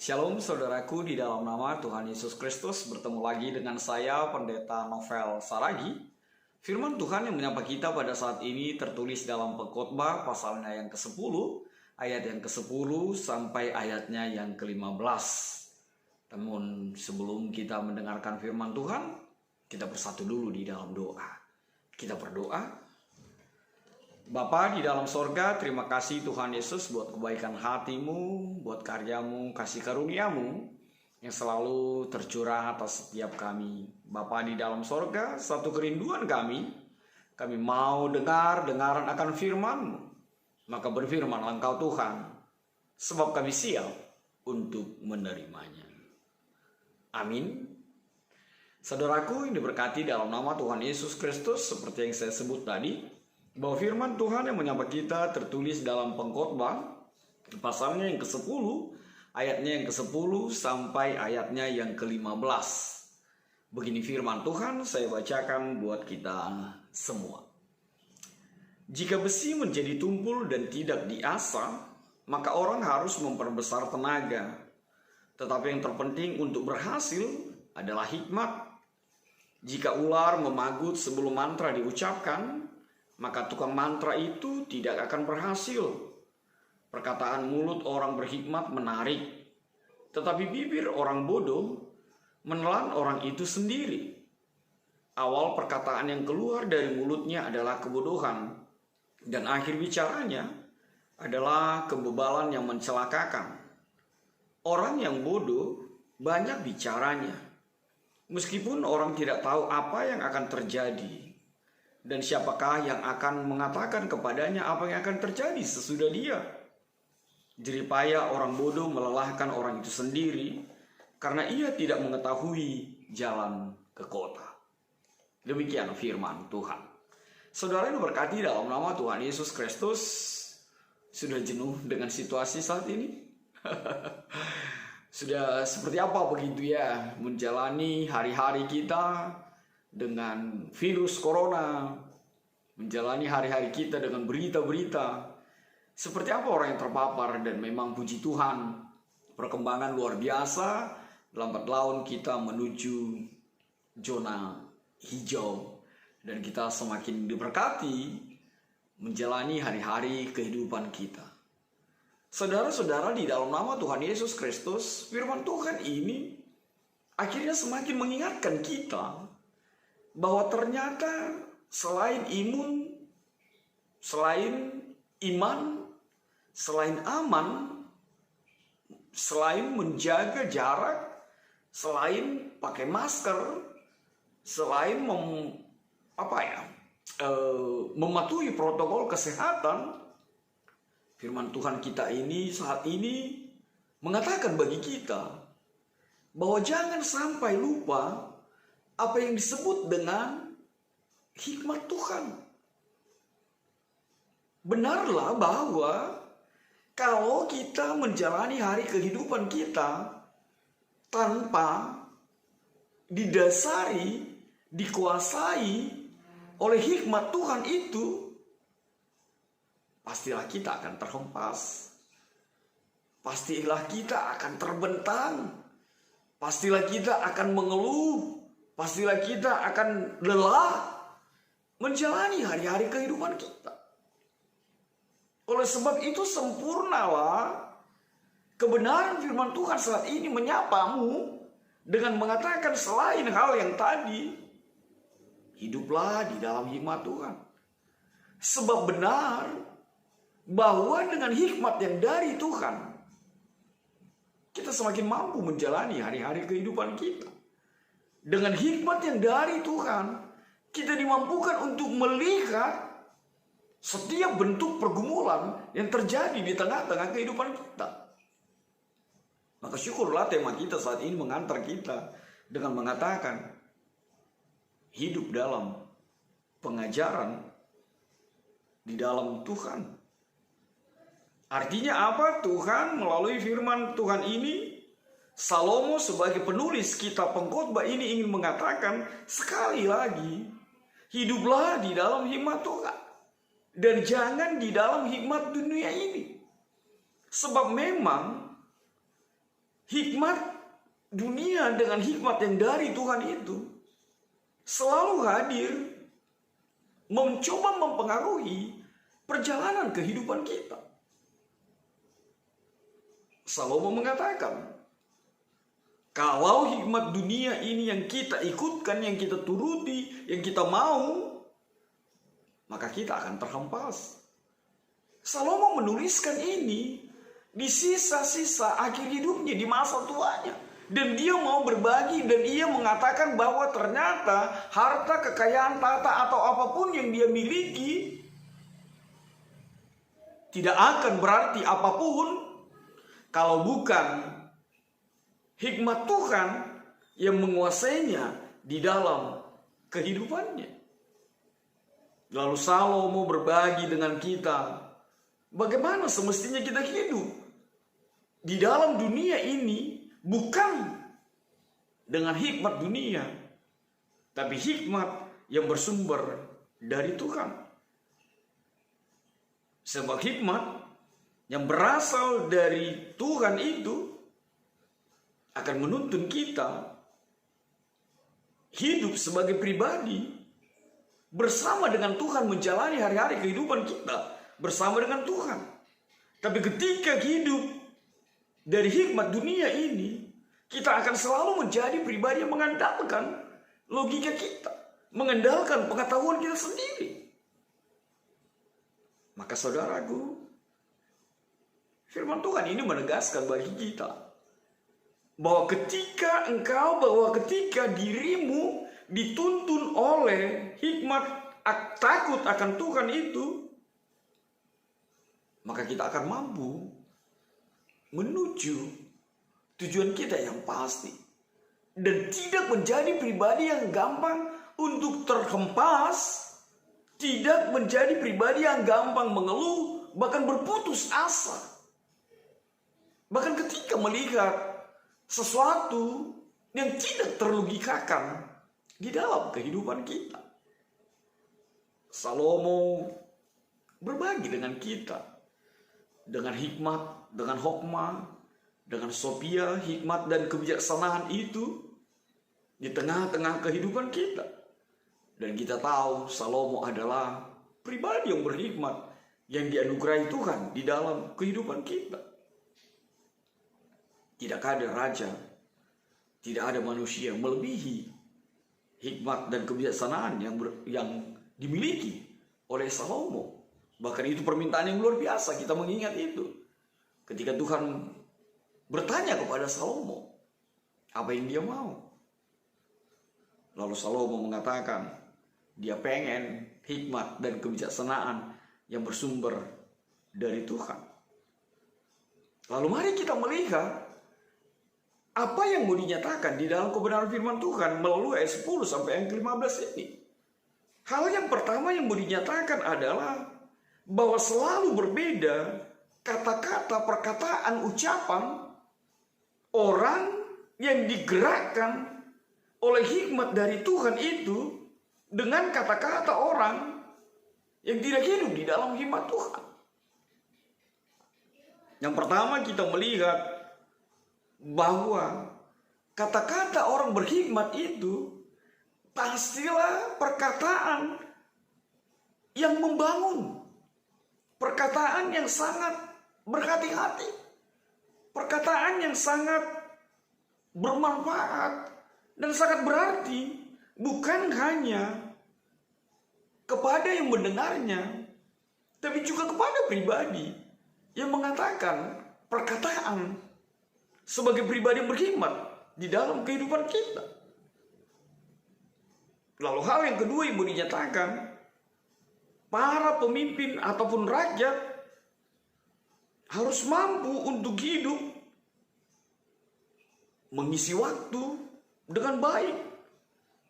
Shalom saudaraku, di dalam nama Tuhan Yesus Kristus, bertemu lagi dengan saya Pendeta Novel Saragi. Firman Tuhan yang menyapa kita pada saat ini tertulis dalam Pengkhotbah pasalnya yang ke-10, ayat yang ke-10 sampai ayatnya yang ke-15. Namun sebelum kita mendengarkan firman Tuhan, kita bersatu dulu di dalam doa. Kita berdoa. Bapa di dalam sorga, terima kasih Tuhan Yesus buat kebaikan hatimu, buat karyamu, kasih karuniamu yang selalu tercurah atas setiap kami. Bapa di dalam sorga, satu kerinduan kami mau dengaran akan firman-Mu. Maka berfirmanlah Engkau Tuhan, sebab kami siap untuk menerimanya. Amin. Saudaraku yang diberkati dalam nama Tuhan Yesus Kristus, seperti yang saya sebut tadi, bahwa firman Tuhan yang menyapa kita tertulis dalam Pengkhotbah pasalnya yang ke-10, ayatnya yang ke-10 sampai ayatnya yang ke-15. Begini firman Tuhan, saya bacakan buat kita semua. Jika besi menjadi tumpul dan tidak diasah, maka orang harus memperbesar tenaga. Tetapi yang terpenting untuk berhasil adalah hikmat. Jika ular memagut sebelum mantra diucapkan, maka tukang mantra itu tidak akan berhasil. Perkataan mulut orang berhikmat menarik, tetapi bibir orang bodoh menelan orang itu sendiri. Awal perkataan yang keluar dari mulutnya adalah kebodohan, dan akhir bicaranya adalah kebebalan yang mencelakakan. Orang yang bodoh banyak bicaranya, meskipun orang tidak tahu apa yang akan terjadi. Dan siapakah yang akan mengatakan kepadanya apa yang akan terjadi sesudah dia? Jeripaya orang bodoh melelahkan orang itu sendiri, karena ia tidak mengetahui jalan ke kota. Demikian firman Tuhan. Saudara yang berkati dalam nama Tuhan Yesus Kristus, sudah jenuh dengan situasi saat ini? Sudah seperti apa begitu ya menjalani hari-hari kita dengan virus corona, menjalani hari-hari kita dengan berita-berita. Seperti apa orang yang terpapar? Dan memang puji Tuhan, perkembangan luar biasa. Lambat laun kita menuju zona hijau, dan kita semakin diberkati menjalani hari-hari kehidupan kita. Saudara-saudara, di dalam nama Tuhan Yesus Kristus, firman Tuhan ini akhirnya semakin mengingatkan kita bahwa ternyata selain iman, selain aman, selain menjaga jarak, selain pakai masker, selain mematuhi protokol kesehatan, firman Tuhan kita ini saat ini mengatakan bagi kita bahwa jangan sampai lupa apa yang disebut dengan hikmat Tuhan. Benarlah bahwa kalau kita menjalani hari kehidupan kita tanpa didasari, dikuasai oleh hikmat Tuhan itu, pastilah kita akan terhempas. Pastilah kita akan terbentang. Pastilah kita akan mengeluh. Pastilah kita akan lelah menjalani hari-hari kehidupan kita. Oleh sebab itu sempurnalah kebenaran firman Tuhan saat ini menyapamu dengan mengatakan selain hal yang tadi, hiduplah di dalam hikmat Tuhan. Sebab benar bahwa dengan hikmat yang dari Tuhan, kita semakin mampu menjalani hari-hari kehidupan kita. Dengan hikmat yang dari Tuhan, kita dimampukan untuk melihat setiap bentuk pergumulan yang terjadi di tengah-tengah kehidupan kita. Maka syukurlah tema kita saat ini mengantar kita dengan mengatakan hidup dalam pengajaran di dalam Tuhan. Artinya apa? Tuhan melalui firman Tuhan ini, Salomo sebagai penulis kitab Pengkhotbah ini ingin mengatakan sekali lagi, hiduplah di dalam hikmat Tuhan dan jangan di dalam hikmat dunia ini. Sebab memang hikmat dunia dengan hikmat yang dari Tuhan itu selalu hadir, mencoba mempengaruhi perjalanan kehidupan kita. Salomo mengatakan, kalau hikmat dunia ini yang kita ikutkan, yang kita turuti, yang kita mau, maka kita akan terhempas. Salomo menuliskan ini di sisa-sisa akhir hidupnya, di masa tuanya. Dan dia mau berbagi, dan ia mengatakan bahwa ternyata harta, kekayaan, tata, atau apapun yang dia miliki tidak akan berarti apapun kalau bukan hikmat Tuhan yang menguasainya di dalam kehidupannya. Lalu Salomo berbagi dengan kita bagaimana semestinya kita hidup di dalam dunia ini, bukan dengan hikmat dunia, tapi hikmat yang bersumber dari Tuhan. Sebab hikmat yang berasal dari Tuhan itu akan menuntun kita hidup sebagai pribadi bersama dengan Tuhan, menjalani hari-hari kehidupan kita bersama dengan Tuhan. Tapi ketika hidup dari hikmat dunia ini, kita akan selalu menjadi pribadi yang mengandalkan logika kita, mengandalkan pengetahuan kita sendiri. Maka saudaraku, firman Tuhan ini menegaskan bagi kita bahwa ketika dirimu dituntun oleh hikmat takut akan Tuhan itu, maka kita akan mampu menuju tujuan kita yang pasti, dan tidak menjadi pribadi yang gampang untuk terhempas, tidak menjadi pribadi yang gampang mengeluh, bahkan berputus asa. Bahkan ketika melihat sesuatu yang tidak terlogikakan di dalam kehidupan kita. Salomo berbagi dengan kita dengan hikmat, dengan hokmah, dengan sophia, hikmat dan kebijaksanaan itu di tengah-tengah kehidupan kita. Dan kita tahu Salomo adalah pribadi yang berhikmat, yang dianugerahi Tuhan di dalam kehidupan kita. Tidak ada raja, tidak ada manusia melebihi hikmat dan kebijaksanaan yang dimiliki oleh Salomo. Bahkan itu permintaan yang luar biasa, kita mengingat itu. Ketika Tuhan bertanya kepada Salomo, apa yang dia mau? Lalu Salomo mengatakan, dia pengen hikmat dan kebijaksanaan yang bersumber dari Tuhan. Lalu mari kita melihat apa yang mau dinyatakan di dalam kebenaran firman Tuhan melalui ayat 10 sampai yang ke-15 ini. Hal yang pertama yang mau dinyatakan adalah bahwa selalu berbeda kata-kata, perkataan, ucapan orang yang digerakkan oleh hikmat dari Tuhan itu dengan kata-kata orang yang tidak hidup di dalam hikmat Tuhan. Yang pertama kita melihat bahwa kata-kata orang berhikmat itu pastilah perkataan yang membangun, perkataan yang sangat berhati-hati, perkataan yang sangat bermanfaat dan sangat berarti, bukan hanya kepada yang mendengarnya, tapi juga kepada pribadi yang mengatakan perkataan sebagai pribadi yang berhikmat di dalam kehidupan kita. Lalu hal yang kedua yang mau dinyatakan, para pemimpin ataupun rakyat harus mampu untuk hidup mengisi waktu dengan baik,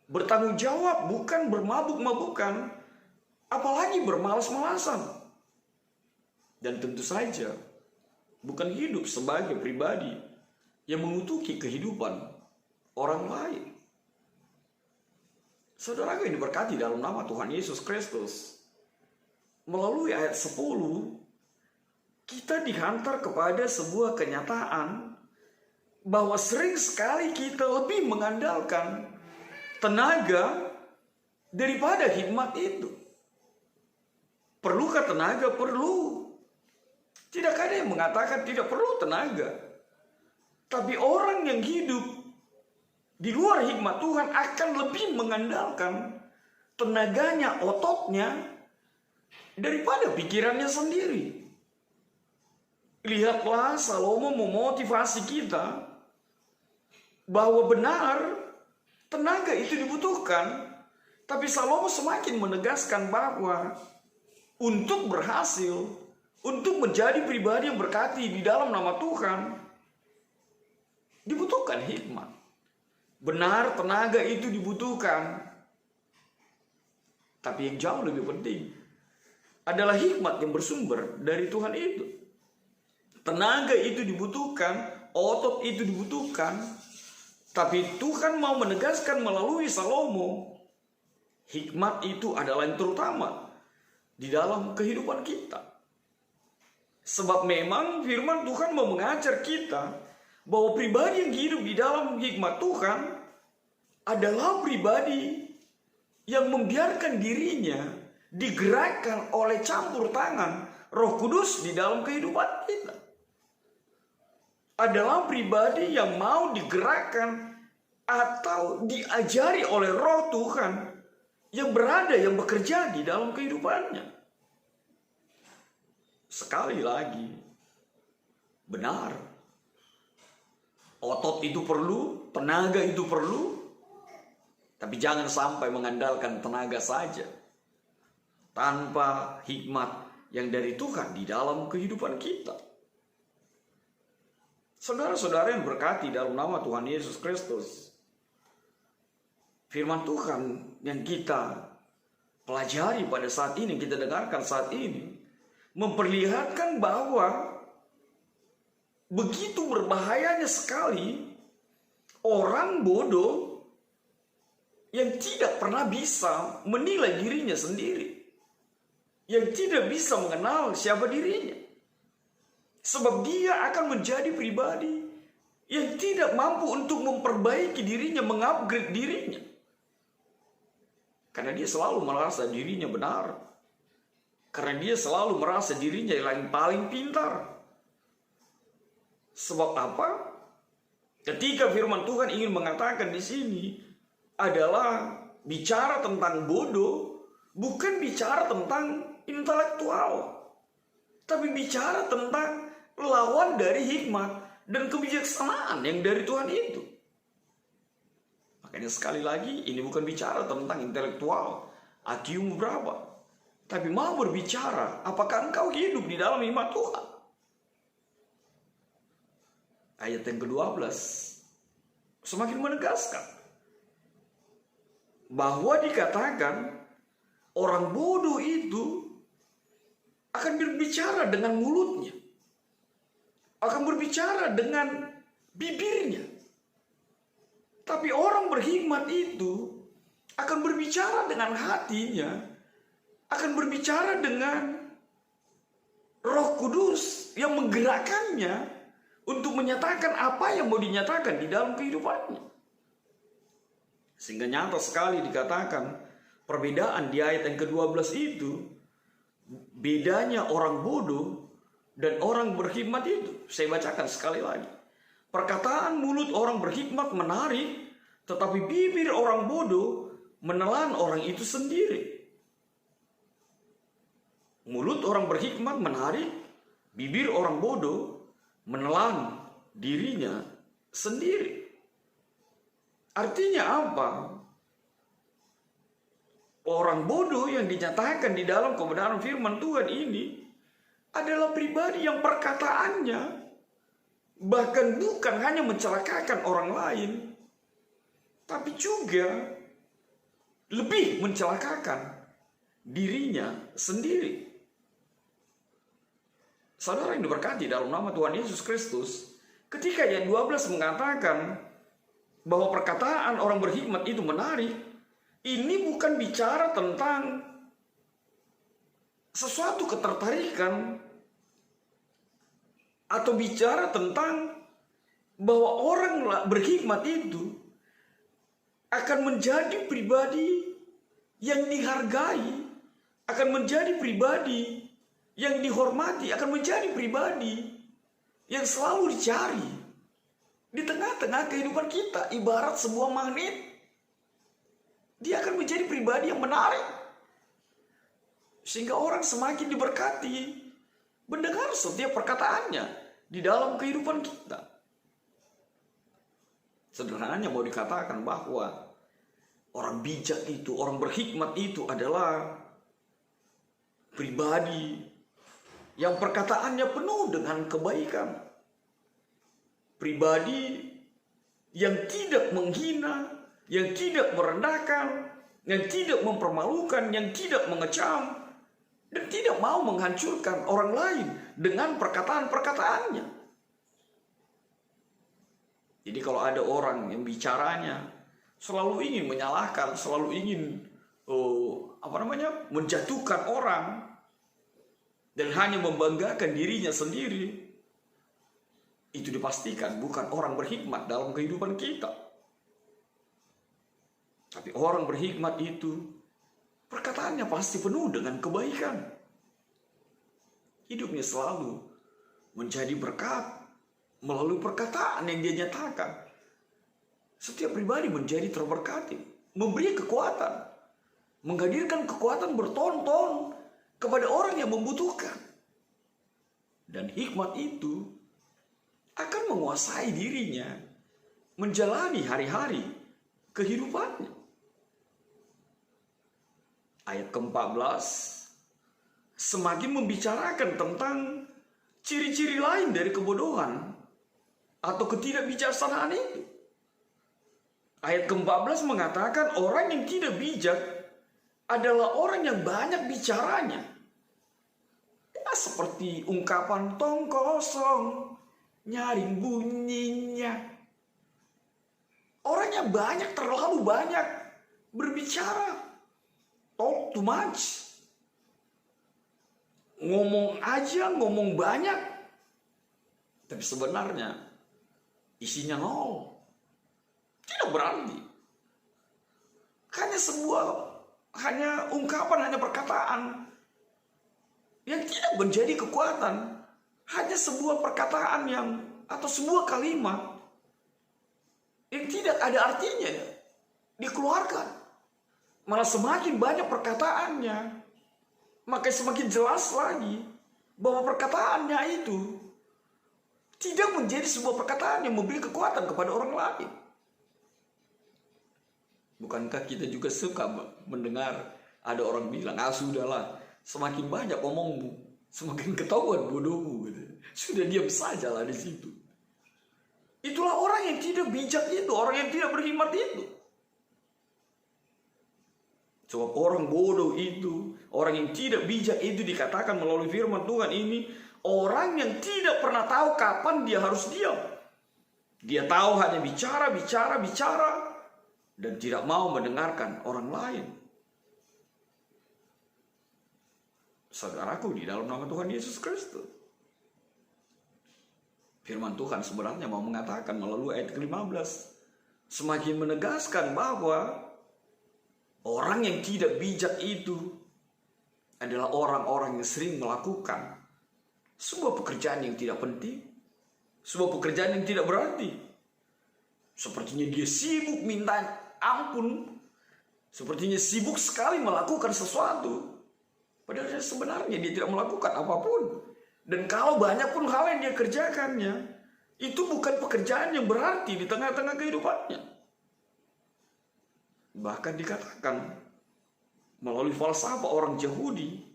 bertanggung jawab, bukan bermabuk-mabukan, apalagi bermalas-malasan. Dan tentu saja bukan hidup sebagai pribadi yang mengutuki kehidupan orang lain. Saudaraku yang diberkati dalam nama Tuhan Yesus Kristus, melalui ayat 10 kita dihantar kepada sebuah kenyataan bahwa sering sekali kita lebih mengandalkan tenaga daripada hikmat itu. Perlukah tenaga? Perlu. Tidak ada yang mengatakan tidak perlu tenaga. Tapi orang yang hidup di luar hikmat Tuhan akan lebih mengandalkan tenaganya, ototnya, daripada pikirannya sendiri. Lihatlah, Salomo memotivasi kita bahwa benar tenaga itu dibutuhkan. Tapi Salomo semakin menegaskan bahwa untuk berhasil, untuk menjadi pribadi yang berkati di dalam nama Tuhan, dibutuhkan hikmat. Benar, tenaga itu dibutuhkan. Tapi yang jauh lebih penting adalah hikmat yang bersumber dari Tuhan itu. Tenaga itu dibutuhkan, otot itu dibutuhkan. Tapi Tuhan mau menegaskan melalui Salomo, hikmat itu adalah yang terutama di dalam kehidupan kita. Sebab memang firman Tuhan mau mengajar kita bahwa pribadi yang hidup di dalam hikmat Tuhan adalah pribadi yang membiarkan dirinya digerakkan oleh campur tangan Roh Kudus di dalam kehidupan kita. Adalah pribadi yang mau digerakkan atau diajari oleh Roh Tuhan yang berada, yang bekerja di dalam kehidupannya. Sekali lagi, benar, otot itu perlu, tenaga itu perlu, tapi jangan sampai mengandalkan tenaga saja tanpa hikmat yang dari Tuhan di dalam kehidupan kita. Saudara-saudara yang berkati dalam nama Tuhan Yesus Kristus, firman Tuhan yang kita pelajari pada saat ini, kita dengarkan saat ini, memperlihatkan bahwa begitu berbahayanya sekali orang bodoh yang tidak pernah bisa menilai dirinya sendiri, yang tidak bisa mengenal siapa dirinya. Sebab dia akan menjadi pribadi yang tidak mampu untuk memperbaiki dirinya, mengupgrade dirinya. Karena dia selalu merasa dirinya benar. Karena dia selalu merasa dirinya yang paling pintar. Sebab apa? Ketika firman Tuhan ingin mengatakan di sini adalah bicara tentang bodoh, bukan bicara tentang intelektual, tapi bicara tentang lawan dari hikmat dan kebijaksanaan yang dari Tuhan itu. Makanya sekali lagi, ini bukan bicara tentang intelektual, IQ berapa, tapi mau berbicara apakah engkau hidup di dalam hikmat Tuhan. Ayat yang ke-12 semakin menegaskan bahwa dikatakan orang bodoh itu akan berbicara dengan mulutnya, akan berbicara dengan bibirnya. Tapi orang berhikmat itu akan berbicara dengan hatinya, akan berbicara dengan Roh Kudus yang menggerakkannya untuk menyatakan apa yang mau dinyatakan di dalam kehidupannya. Sehingga nyata sekali dikatakan perbedaan di ayat yang ke-12 itu, bedanya orang bodoh dan orang berhikmat itu. Saya bacakan sekali lagi. Perkataan mulut orang berhikmat menarik, tetapi bibir orang bodoh menelan orang itu sendiri. Mulut orang berhikmat menarik, bibir orang bodoh menelan dirinya sendiri. Artinya apa? Orang bodoh yang dinyatakan di dalam kebenaran firman Tuhan ini adalah pribadi yang perkataannya bahkan bukan hanya mencelakakan orang lain, tapi juga lebih mencelakakan dirinya sendiri. Saudara yang diberkati dalam nama Tuhan Yesus Kristus, ketika ayat 12 mengatakan bahwa perkataan orang berhikmat itu menarik, ini bukan bicara tentang sesuatu ketertarikan atau bicara tentang bahwa orang berhikmat itu akan menjadi pribadi yang dihargai, akan menjadi pribadi yang dihormati, akan menjadi pribadi yang selalu dicari di tengah-tengah kehidupan kita. Ibarat sebuah magnet, dia akan menjadi pribadi yang menarik, sehingga orang semakin diberkati mendengar setiap perkataannya di dalam kehidupan kita. Sederhananya mau dikatakan bahwa orang bijak itu, orang berhikmat itu adalah pribadi yang perkataannya penuh dengan kebaikan. Pribadi yang tidak menghina, yang tidak merendahkan, yang tidak mempermalukan, yang tidak mengecam, dan tidak mau menghancurkan orang lain dengan perkataan-perkataannya. Jadi kalau ada orang yang bicaranya selalu ingin menyalahkan, selalu ingin menjatuhkan orang, dan hanya membanggakan dirinya sendiri, itu dipastikan bukan orang berhikmat dalam kehidupan kita. Tapi orang berhikmat itu perkataannya pasti penuh dengan kebaikan. Hidupnya selalu menjadi berkat melalui perkataan yang dia nyatakan. Setiap pribadi menjadi terberkati, memberi kekuatan, menghadirkan kekuatan bertonton kepada orang yang membutuhkan. Dan hikmat itu akan menguasai dirinya menjalani hari-hari kehidupannya. Ayat ke-14 semakin membicarakan tentang ciri-ciri lain dari kebodohan atau ketidakbijaksanaan itu. Ayat ke-14 mengatakan orang yang tidak bijak adalah orang yang banyak bicaranya. Ya, seperti ungkapan tong kosong, nyaring bunyinya. Orang yang banyak, terlalu banyak berbicara. Talk too much. Ngomong aja, ngomong banyak. Tapi sebenarnya isinya nol. Tidak berarti. Hanya ungkapan, hanya perkataan yang tidak menjadi kekuatan. Hanya sebuah perkataan atau sebuah kalimat yang tidak ada artinya dikeluarkan. Malah semakin banyak perkataannya, maka semakin jelas lagi bahwa perkataannya itu tidak menjadi sebuah perkataan yang memberi kekuatan kepada orang lain. Bukankah kita juga suka mendengar ada orang bilang, sudahlah, semakin banyak omongmu, semakin ketahuan bodohmu. Gitu. Sudah diam sajalah di situ. Itulah orang yang tidak bijak itu, orang yang tidak berhikmat itu. Sebab orang bodoh itu, orang yang tidak bijak itu dikatakan melalui firman Tuhan ini, orang yang tidak pernah tahu kapan dia harus diam. Dia tahu hanya bicara, dan tidak mau mendengarkan orang lain. Saudaraku, di dalam nama Tuhan Yesus Kristus, firman Tuhan sebenarnya mau mengatakan melalui ayat ke-15, semakin menegaskan bahwa orang yang tidak bijak itu adalah orang-orang yang sering melakukan sebuah pekerjaan yang tidak penting, sebuah pekerjaan yang tidak berarti. Sepertinya dia sibuk minta ampun, sepertinya sibuk sekali melakukan sesuatu, padahal sebenarnya dia tidak melakukan apapun. Dan kalau banyak pun hal yang dia kerjakannya, itu bukan pekerjaan yang berarti di tengah-tengah kehidupannya. Bahkan dikatakan melalui falsafah orang Yahudi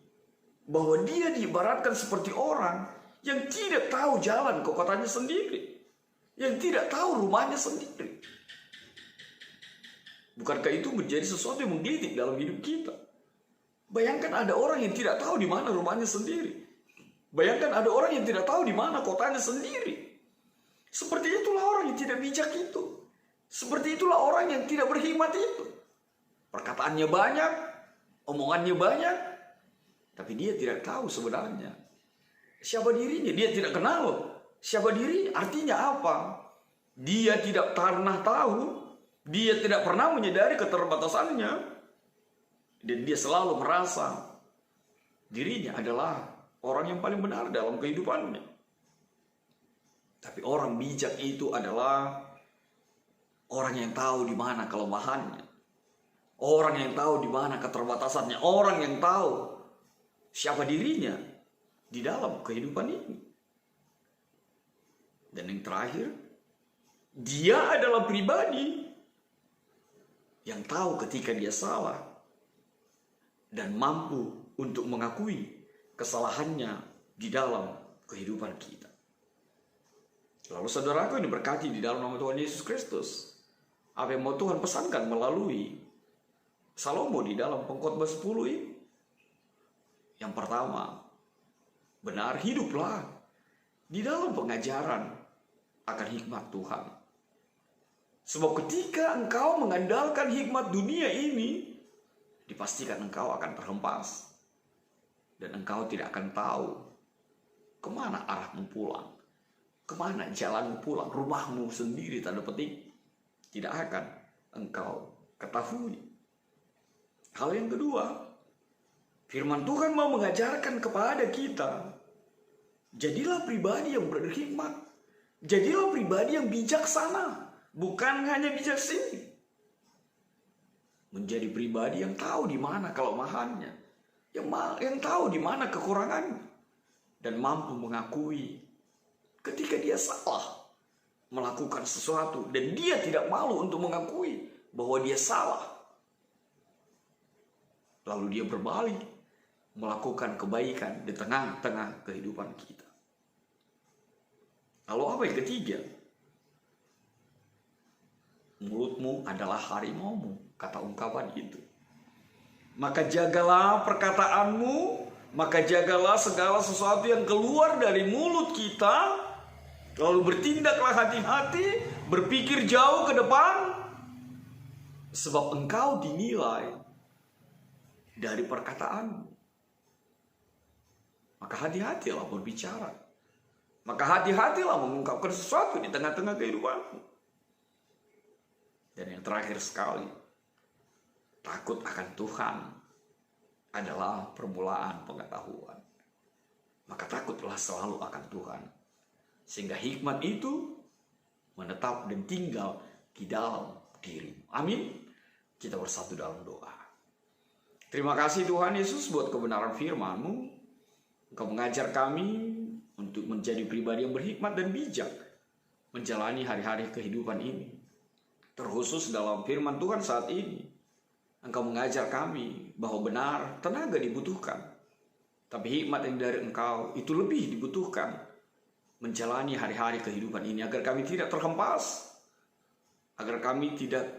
bahwa dia diibaratkan seperti orang yang tidak tahu jalan ke kotanya sendiri, yang tidak tahu rumahnya sendiri. Bukankah itu menjadi sesuatu yang menggelitik dalam hidup kita? Bayangkan ada orang yang tidak tahu di mana rumahnya sendiri. Bayangkan ada orang yang tidak tahu di mana kotanya sendiri. Seperti itulah orang yang tidak bijak itu. Seperti itulah orang yang tidak berhikmat itu. Perkataannya banyak, omongannya banyak, tapi dia tidak tahu sebenarnya siapa dirinya. Dia tidak kenal siapa diri, artinya apa. Dia tidak pernah tahu, dia tidak pernah menyadari keterbatasannya, dan dia selalu merasa dirinya adalah orang yang paling benar dalam kehidupannya. Tapi orang bijak itu adalah orang yang tahu di mana kelemahannya, orang yang tahu di mana keterbatasannya, orang yang tahu siapa dirinya di dalam kehidupan ini. Dan yang terakhir, dia adalah pribadi yang tahu ketika dia salah dan mampu untuk mengakui kesalahannya di dalam kehidupan kita. Lalu saudaraku ini berkati di dalam nama Tuhan Yesus Kristus. Apa yang mau Tuhan pesankan melalui Salomo di dalam Pengkhotbah 10 ini? Yang pertama, benar hiduplah di dalam pengajaran akan hikmat Tuhan. Sebab ketika engkau mengandalkan hikmat dunia ini, dipastikan engkau akan terhempas. Dan engkau tidak akan tahu kemana arahmu pulang, kemana jalanmu pulang, rumahmu sendiri tanda petik tidak akan engkau ketahui. Hal yang kedua, firman Tuhan mau mengajarkan kepada kita, jadilah pribadi yang berhikmat, jadilah pribadi yang bijaksana, bukan hanya bijaksana. Menjadi pribadi yang tahu di mana kelemahannya, yang tahu di mana kekurangannya, dan mampu mengakui ketika dia salah melakukan sesuatu, dan dia tidak malu untuk mengakui bahwa dia salah. Lalu dia berbalik melakukan kebaikan di tengah-tengah kehidupan kita. Lalu apa yang ketiga? Mulutmu adalah harimaumu, kata ungkapan itu. Maka jagalah perkataanmu, maka jagalah segala sesuatu yang keluar dari mulut kita. Lalu bertindaklah hati-hati, berpikir jauh ke depan, sebab engkau dinilai dari perkataanmu. Maka hati-hatilah berbicara. Maka hati-hatilah mengungkapkan sesuatu di tengah-tengah kehidupanmu. Dan yang terakhir sekali, takut akan Tuhan adalah permulaan pengetahuan. Maka takutlah selalu akan Tuhan, sehingga hikmat itu menetap dan tinggal di dalam dirimu. Amin. Kita bersatu dalam doa. Terima kasih Tuhan Yesus buat kebenaran firman-Mu. Engkau mengajar kami untuk menjadi pribadi yang berhikmat dan bijak menjalani hari-hari kehidupan ini. Terkhusus dalam firman Tuhan saat ini, Engkau mengajar kami bahwa benar tenaga dibutuhkan, tapi hikmat yang dari Engkau itu lebih dibutuhkan menjalani hari-hari kehidupan ini, agar kami tidak terhempas, agar kami tidak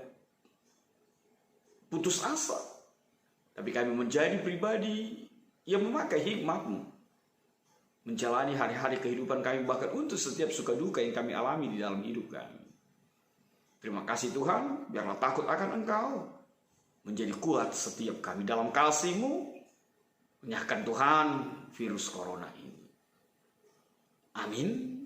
putus asa, tapi kami menjadi pribadi yang memakai hikmat-Mu menjalani hari-hari kehidupan kami, bahkan untuk setiap suka duka yang kami alami di dalam hidup kami. Terima kasih Tuhan, biarlah takut akan Engkau menjadi kuat setiap kami dalam kasih-Mu, menyahkan Tuhan virus corona ini. Amin.